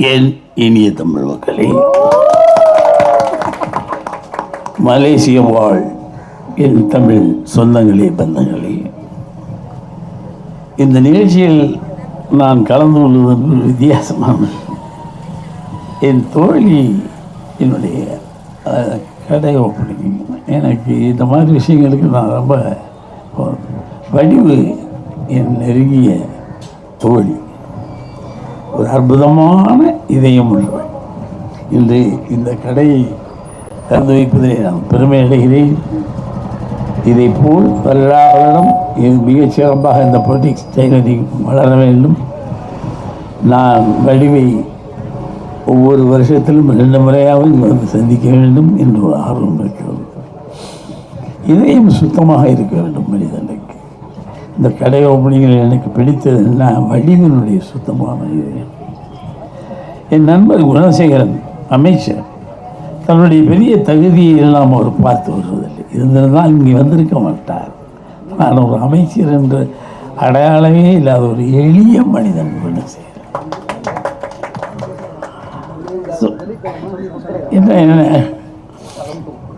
என் இனிய தமிழ் மக்களே, மலேசிய வாழ் என் தமிழ் சொந்தங்களே, பந்தங்களே, இந்த நிகழ்ச்சியில் நான் கலந்து கொள்வது வித்தியாசமான என் தோழி என்னுடைய கடை ஓப்பனிங். எனக்கு இந்த மாதிரி விஷயங்களுக்கு நான் ரொம்ப வடிவு என் நெருங்கிய தோழி, ஒரு அற்புதமான இதயம் உள்ளவள். இன்று இந்த கடையை திறந்து வைப்பதிலே நான் பெருமை அடைகிறேன். இதை போல் வருடம் இது மிகச் சிறப்பாக இந்த பொலிட்டிக்ஸ் டைலரிங் வளர வேண்டும். நான் வடிவை ஒவ்வொரு வருஷத்திலும் 2 முறையாவது வந்து சந்திக்க வேண்டும் என்று ஒரு ஆர்வம் இருக்கிறது. இதயம் சுத்தமாக இருக்க வேண்டும் மனிதனுக்கு. இந்த கடை ஓப்பனிங்கில் எனக்கு பிடித்தது என்ன, வடிவனுடைய சுத்தமான இதயம். என் நண்பர் குணசேகரன் அமைச்சர் தன்னுடைய பெரிய தகுதியை எல்லாம் அவர் பார்த்து வருவதில்லை. இருந்திருந்தால் இங்கே வந்திருக்க மாட்டார். நான் ஒரு அமைச்சர் என்ற அடையாளமே இல்லாத ஒரு எளிய மனிதன் குணசேகரன். என்ன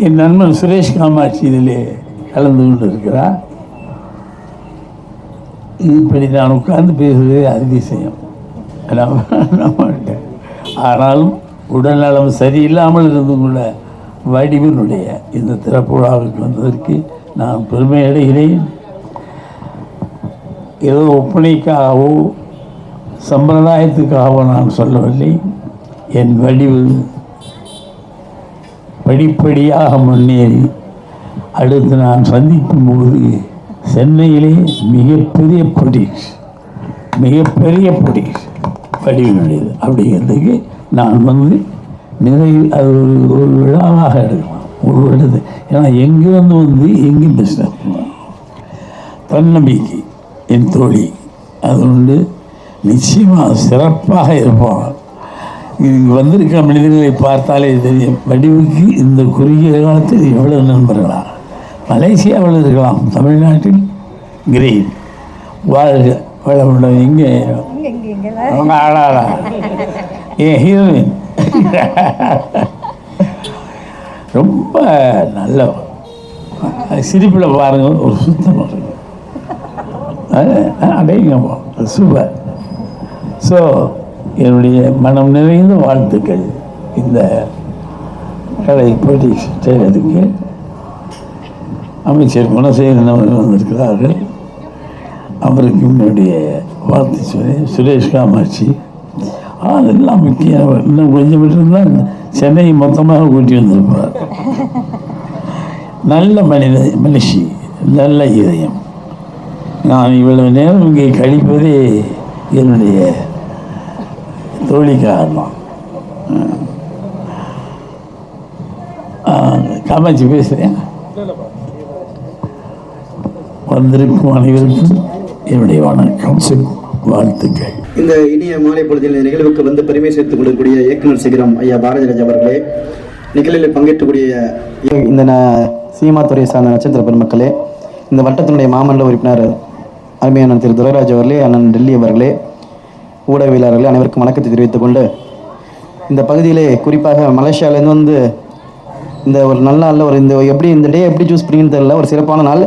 என் நண்பன் சுரேஷ் காமாட்சி இதிலே கலந்து கொண்டு இருக்கிறார். இப்படி நான் உட்கார்ந்து பேசுவதே அதிசயம். ஆனாலும் உடல்நலம் சரியில்லாமல் இருந்தும் கூட வடிவனுடைய இந்த திறப்பு விழாவுக்கு வந்ததற்கு நான் பெருமை அடைகிறேன். ஏதோ ஒப்பனைக்காகவோ சம்பிரதாயத்துக்காகவோ நான் சொல்லவில்லை. என் வடிவு படிப்படியாக முன்னேறி அடுத்து நான் சந்திக்கும் போது சென்னையிலே மிகப்பெரிய பொடிக்ஸ் வடிவினுடையது அப்படிங்கிறதுக்கு நான் வந்து நிறைய அது ஒரு விழாவாக எடுக்கலாம். ஒரு விடது ஏன்னா எங்கே வந்து எங்கே பிஸ்னஸ் தன்னம்பிக்கை என் தோழி அது உண்டு. நிச்சயமாக சிறப்பாக இருப்போம். இங்கே வந்திருக்கிற மனிதர்களை பார்த்தாலே தெரியும் வடிவுக்கு இந்த குறுகிய காலத்தில் எவ்வளவு நண்பர்களா. மலேசியாவில் இருக்கலாம், தமிழ்நாட்டில் கிரீன் வாழ்க வளமுடன். இங்கே அவங்க ஆளாளா ஏன் ஹீரோயின் ரொம்ப நல்ல சிரிப்பில் பாருங்க, ஒரு சுத்தம் அடையுங்கப்போ சூப்பர். ஸோ என்னுடைய மனம் நிறைந்த வாழ்த்துக்கள் இந்த கடை போட்டி செய்வதற்கு. அமைச்சர் குணசேகரன் அவர்கள் வந்திருக்கிறார்கள். அவருக்கு என்னுடைய வாழ்த்து சொல்லி சுரேஷ் காமாட்சி அதெல்லாம் முக்கியம். இன்னும் கொஞ்சம் விட்டுருந்தால் சென்னையை மொத்தமாக கூட்டி வந்திருப்பார். நல்ல மனுஷி, நல்ல இதயம். நான் இவ்வளவு நேரம் இங்கே கழிப்பதே என்னுடைய தோழிக்காரலாம். காமாட்சி பேசுகிறேன். வந்திருக்கும் அனைவருக்கும் என்னுடைய வணக்கம், வாழ்த்துக்கள். இந்த இனிய மாலை பொழுதில் நிகழ்வுக்கு வந்து பெருமை சேர்த்துக் கொள்ளக்கூடிய இயக்குனர் சிகரம் ஐயா பாரதிராஜ் அவர்களே, நிகழ்வில் பங்கேற்றக்கூடிய இந்த சினிமா துறையை சார்ந்த நட்சத்திர பெருமக்களே, இந்த வட்டத்தினுடைய மாமன்ற உறுப்பினர் அருமையான திரு துரைராஜ் அவர்களே, அண்ணன் டெல்லி அவர்களே, ஊடகவியலாளர்களே, அனைவருக்கும் வணக்கத்தை தெரிவித்துக் கொண்டு, இந்த பகுதியிலே குறிப்பாக மலேசியாவிலேருந்து வந்து இந்த ஒரு நல்ல நாளில் ஒரு இந்த டே எப்படி சூஸ் பண்ணின்னு தெரியல, ஒரு சிறப்பான நாள்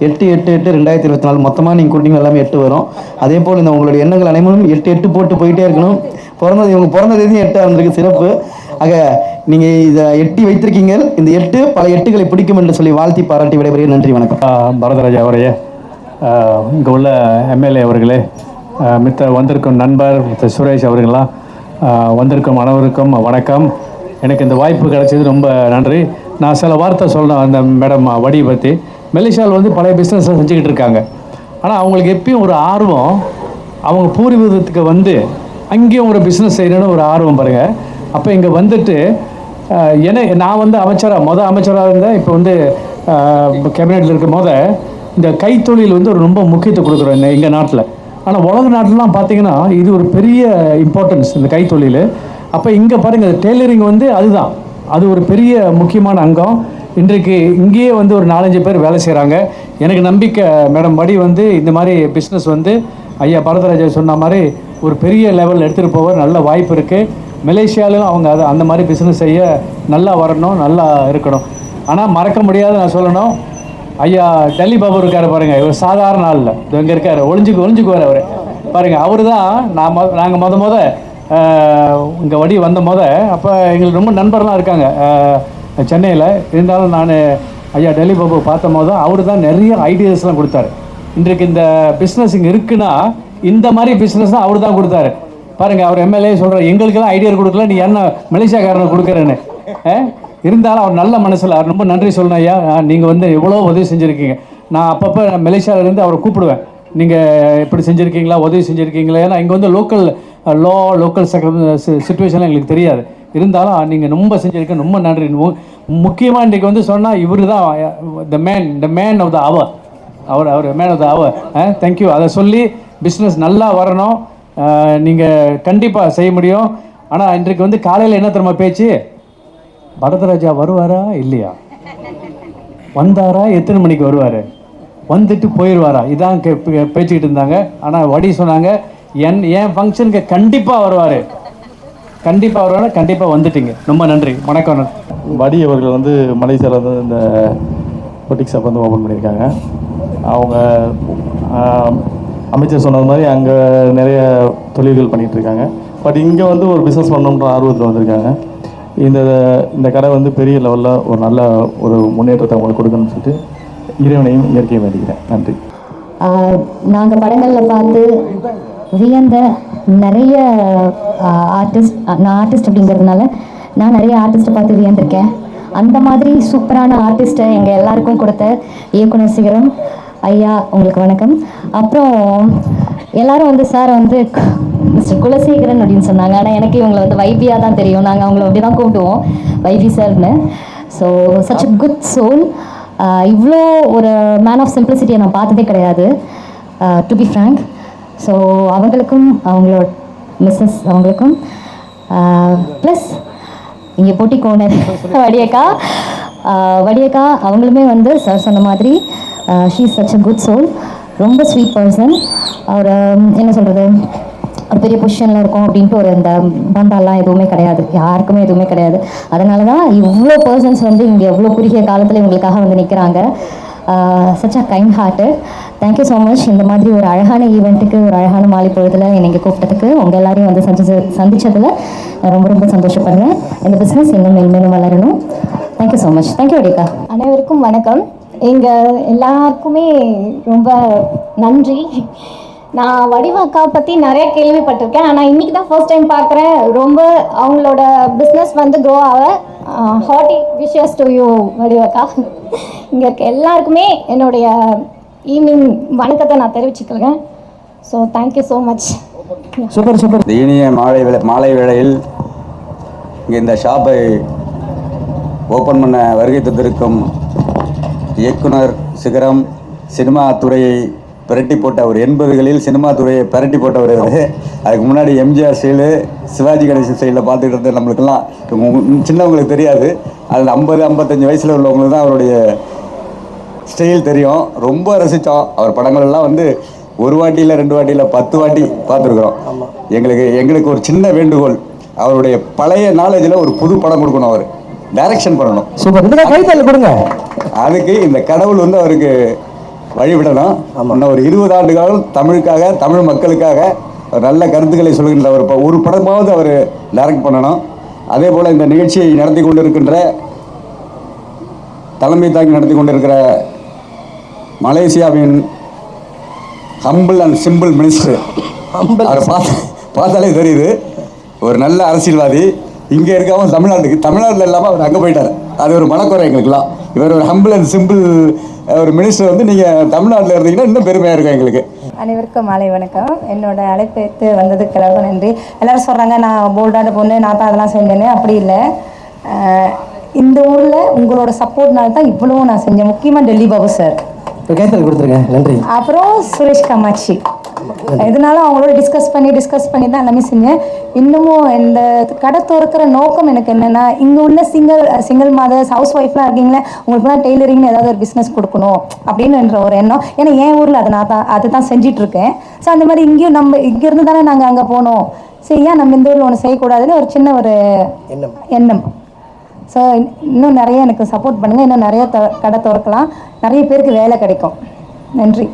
8/8/2024 மொத்தமாக நீங்கள் கூட்டிங்க எல்லாமே 8 வரும். அதே போல் இந்த உங்களுடைய எண்ணங்கள் அனைவரும் 8 போட்டு போயிட்டே இருக்கணும். இவங்க பிறந்த தேதி 8 இருந்திருக்கு, சிறப்பு. ஆக நீங்கள் இதை 8 வைத்திருக்கீங்க. இந்த 8 பல 8களை பிடிக்கும் என்று சொல்லி வாழ்த்தி பாராட்டி விடைபெறுகிறேன். நன்றி, வணக்கம். பாரதிராஜா அவரையே, இங்கே உள்ள எம்எல்ஏ அவர்களே, வந்திருக்கும் நண்பர் சுரேஷ் அவர்களாம், வந்திருக்கும் அனைவருக்கும் வணக்கம். எனக்கு இந்த வாய்ப்பு கிடைச்சது ரொம்ப நன்றி. நான் சில வார்த்தை சொல்லணும் அந்த மேடம் வடியை பற்றி. மலேசியாவில் வந்து பழைய பிஸ்னஸ் செஞ்சுக்கிட்டு இருக்காங்க. ஆனால் அவங்களுக்கு எப்பயும் ஒரு ஆர்வம், அவங்க பூர்வீகத்துக்கு வந்து அங்கேயும் ஒரு பிஸ்னஸ் செய்யணுன்னு ஒரு ஆர்வம் பாருங்கள். அப்போ இங்கே வந்துட்டு நான் வந்து அமைச்சராக இருந்தேன். இப்போ வந்து கேபினெட்டில் இருக்கும் இந்த கைத்தொழில் வந்து ஒரு ரொம்ப முக்கியத்துவம் கொடுக்குறோம் எங்கள் நாட்டில். ஆனால் உலக நாட்டிலலாம் பார்த்திங்கன்னா இது ஒரு பெரிய இம்பார்ட்டன்ஸ் இந்த கைத்தொழில். அப்போ இங்கே பாருங்கள் டெய்லரிங் வந்து அது ஒரு பெரிய முக்கியமான அங்கம். இன்றைக்கு இங்கேயே வந்து ஒரு 4-5 பேர் வேலை செய்கிறாங்க. எனக்கு நம்பிக்கை மேடம் வடி வந்து இந்த மாதிரி பிஸ்னஸ் வந்து ஐயா பாரதிராஜா சொன்ன மாதிரி ஒரு பெரிய லெவலில் எடுத்துகிட்டு போக நல்ல வாய்ப்பு இருக்குது. மலேசியாவிலும் அவங்க அந்த மாதிரி பிஸ்னஸ் செய்ய நல்லா வரணும், நல்லா இருக்கணும். ஆனால் மறக்க முடியாத நான் சொல்லணும், ஐயா டெல்லி பாபு இருக்கார் பாருங்கள். இவர் சாதாரண ஆள் இல்லை. இது இங்கே இருக்கார், ஒளிஞ்சுக்குவார் அவர் பாருங்கள். அவர் தான் நாங்கள் இங்கே வடி வந்த அப்போ எங்களுக்கு ரொம்ப நண்பர்லாம் இருக்காங்க சென்னையில். இருந்தாலும் நான் ஐயா டெல்லி பாபு பார்த்த அவர் தான் நிறைய ஐடியாஸ்லாம் கொடுத்தாரு. இன்றைக்கு இந்த பிஸ்னஸ் இங்கே இருக்குன்னா இந்த மாதிரி பிஸ்னஸ் தான் அவர் தான் கொடுத்தாரு பாருங்கள். அவர் எம்எல்ஏ சொல்கிறார், எங்களுக்கெல்லாம் ஐடியா கொடுக்கல, நீ என்ன மலேசியாக்காரனை கொடுக்குறேன்னு. இருந்தாலும் அவர் நல்ல மனசில் அவர் ரொம்ப நன்றி சொல்லணும். ஐயா நீங்கள் எவ்வளோ உதவி செஞ்சுருக்கீங்க. நான் அப்பப்போ மலேசியாவிலேருந்து அவரை கூப்பிடுவேன், நீங்கள் இப்படி செஞ்சுருக்கீங்களா, உதவி செஞ்சுருக்கீங்களா. ஏன்னா இங்கே லோக்கல் சிச்சுவேஷன்லாம் எங்களுக்கு தெரியாது. இருந்தாலும் நீங்கள் ரொம்ப செஞ்சுருக்கீங்க, ரொம்ப நன்றி. முக்கியமாக இன்றைக்கி சொன்னால் இவர் தான் the man of the hour. அவர் man of the hour. Thank you. அதை சொல்லி பிஸ்னஸ் நல்லா வரணும், நீங்கள் கண்டிப்பாக செய்ய முடியும். ஆனால் இன்றைக்கு காலையில் என்ன தெரியுமா பேச்சு, பரதராஜா வருவாரா இல்லையா, வந்தாரா, எத்தனை மணிக்கு வருவார், வந்துட்டு போயிடுவாரா, இதான் பேச்சுக்கிட்டு இருந்தாங்க. ஆனால் வடி சொன்னாங்க, என் ஃபங்க்ஷனுக்கு கண்டிப்பாக வருவார், கண்டிப்பாக வந்துட்டீங்க. ரொம்ப நன்றி, வணக்கம். வடி அவர்கள் மலேசியாவில் இந்த பொட்டிக் ஷாப் ஓப்பன் பண்ணியிருக்காங்க. அவங்க அமைச்சர் சொன்னது மாதிரி அங்கே நிறைய தொழில்கள் பண்ணிகிட்ருக்காங்க. பட் இங்கே ஒரு பிஸ்னஸ் பண்ணணுன்ற ஆர்வத்தில் வந்திருக்காங்க. இந்த கடை பெரிய லெவலில் ஒரு நல்ல ஒரு முன்னேற்றத்தை அவங்களுக்கு கொடுக்கணும்னு சொல்லிட்டு இறைவனையும் இயற்கையை வேண்டிக்கிறேன். நன்றி. நாங்கள் படங்களில் பார்த்து வியந்த நிறைய ஆர்டிஸ்ட், நான் ஆர்டிஸ்ட் அப்படிங்கிறதுனால நான் நிறைய ஆர்டிஸ்ட்டை பார்த்து வியந்திருக்கேன். அந்த மாதிரி சூப்பரான ஆர்டிஸ்ட்டை எங்கள் எல்லாருக்கும் கொடுத்த இயக்குனர் சிகரம் ஐயா, உங்களுக்கு வணக்கம். அப்புறம் எல்லாரும் சார் மிஸ்டர் குலசேகரன் அப்படின்னு சொன்னாங்க. ஆனால் எனக்கு இவங்களை வைபியாக தான் தெரியும். நாங்கள் அவங்கள அப்படி தான் கூப்பிடுவோம், வைபி சார்னு. So such a good soul. இவ்வளோ ஒரு மேன் ஆஃப் சிம்பிளிசிட்டியை நான் பார்த்ததே கிடையாது, டு பி ஃப்ராங்க். ஸோ அவங்களுக்கும் அவங்களோட மிஸ்ஸஸ் அவங்களுக்கும் ப்ளஸ் இங்கே போட்டி கோனர் வடியக்கா அவங்களுமே சார் சொன்ன மாதிரி she is such a good soul. ரொம்ப ஸ்வீட் பர்சன். அவர் என்ன சொல்கிறது, ஒரு பெரிய பொசிஷனில் இருக்கும் அப்படின்ட்டு ஒரு இந்த பந்தாலாம் எதுவுமே கிடையாது, யாருக்குமே எதுவுமே கிடையாது. அதனால தான் இவ்வளோ பர்சன்ஸ் இங்கே எவ்வளோ குறுகிய காலத்தில் இவங்களுக்காக நிற்கிறாங்க. Such a kind hearted. Thank you so much. இந்த மாதிரி ஒரு அழகான ஈவெண்ட்டுக்கு, ஒரு அழகான மாலை பொழுதில் என்னை கூப்பிட்டதுக்கு, உங்கள் எல்லாரையும் சந்தித்ததில் ரொம்ப ரொம்ப சந்தோஷப்படுறேன். இந்த பிஸ்னஸ் இன்னும் மேல்மேலும் வளரணும். Thank you so much. தேங்க்யூ வடிகா. அனைவருக்கும் வணக்கம். எங்கள் எல்லாருக்குமே ரொம்ப நன்றி. நான் வடிவாக்கா பற்றி நிறைய கேள்விப்பட்டிருக்கேன், ஆனால் இன்றைக்கி தான் ஃபர்ஸ்ட் டைம் பார்க்குறேன். ரொம்ப அவங்களோட பிஸ்னஸ் க்ரோ ஆக ஹார்ட்டி விஷஸ் டு யூ வடிவாக்கா. இங்கே இருக்க எல்லாருக்குமே என்னுடைய ஈவினிங் வணக்கத்தை நான் தெரிவிச்சுக்கிறேன். So thank you so much. Super super. இந்த இனிய மாலை வேளையில் இங்கே இந்த ஷாப்பை ஓப்பன் பண்ண வருகை தந்திருக்கும் இயக்குனர் சிகரம், சினிமா துறையை பிரட்டி போட்ட ஒரு 80களில் சினிமா துறையை பிரட்டி போட்டவர் இவர். அதுக்கு முன்னாடி எம்ஜிஆர் ஸ்டைலு, சிவாஜி கணேசன் ஸ்டைலில் பார்த்துக்கிட்டு இருந்தது நம்மளுக்கெல்லாம் சின்னவங்களுக்கு தெரியாது. அதில் 50-55 வயசில் உள்ளவங்களுக்கு தான் அவருடைய ஸ்டைல் தெரியும். ரொம்ப ரசித்தோம் அவர் படங்கள் எல்லாம். ஒரு வாட்டியில் 2 வாட்டியில் 10 வாட்டி பார்த்துருக்குறோம். எங்களுக்கு ஒரு சின்ன வேண்டுகோள், அவருடைய பழைய நாலேஜில் ஒரு புது படம் கொடுக்கணும், அவர் டைரக்ஷன் பண்ணணும். சூப்பர். கைத்தல் கொடுங்க. அதுக்கு இந்த கடவுள் அவருக்கு வழிவிடணும். இன்னும் ஒரு 20 ஆண்டு காலம் தமிழுக்காக, தமிழ் மக்களுக்காக நல்ல கருத்துக்களை சொல்கின்ற ஒரு படமாவது அவர் டைரக்ட் பண்ணணும். அதே போல் இந்த நிகழ்ச்சியை நடத்தி கொண்டிருக்கின்ற, தலைமை தாங்கி நடத்தி கொண்டிருக்கிற மலேசியாவின் ஹம்பிள் அண்ட் சிம்பிள் மினிஸ்டர், அவரை பார்த்தாலே தெரியுது ஒரு நல்ல அரசியல்வாதி. இங்கே இருக்காமல் தமிழ்நாட்டில் இல்லாமல் அவர் அங்கே போயிட்டார். அது ஒரு மனக்குறை எங்களுக்குலாம். இவர் ஒரு ஹம்பிள் அண்ட் சிம்பிள் ஒரு மினிஸ்டர் நீங்கள் தமிழ்நாட்டில் இருந்தீங்கன்னா இன்னும் பெருமையாக இருக்கும் எங்களுக்கு. அனைவருக்கும் மாலை வணக்கம். என்னோட அழைப்பேற்று வந்ததுக்கு எல்லாருக்கும் நன்றி. எல்லோரும் சொல்கிறாங்க நான் போல்டான பொண்ணு, நான் தான் அதெல்லாம் செஞ்சேன்னு. அப்படி இல்லை, இந்த ஊரில் உங்களோட சப்போர்ட்னால தான் இவ்வளோ நான் செஞ்சேன். முக்கியமாக டெல்லி பாபு சார் கேட்டல் கொடுத்துருங்க. நன்றி. அப்புறம் சுரேஷ் காமாட்சி, இதனால அவங்களோட டிஸ்கஸ் பண்ணி தான் எல்லாமே செஞ்சேன். இன்னமும் இந்த கடை திறக்கிற நோக்கம் எனக்கு என்னென்னா, இங்கே உள்ள சிங்கிள் மதர்ஸ் ஹவுஸ் ஒய்ஃப்லாம் இருக்கீங்களே, உங்களுக்குலாம் டெய்லரிங்னு ஏதாவது ஒரு பிஸ்னஸ் கொடுக்கணும் அப்படின்ற ஒரு எண்ணம். ஏன்னா என் ஊரில் அதை தான் செஞ்சிட்ருக்கேன். ஸோ அந்த மாதிரி இங்கேயும் நம்ம இங்கேருந்து தானே நாங்கள் அங்கே போனோம், சரி ஏன் நம்ம இந்த ஊரில் ஒன்று செய்யக்கூடாதுன்னு ஒரு சின்ன ஒரு எண்ணம். ஸோ இன்னும் நிறைய எனக்கு சப்போர்ட் பண்ணுங்கள். இன்னும் நிறைய கடை திறக்கலாம், நிறைய பேருக்கு வேலை கிடைக்கும். நன்றி.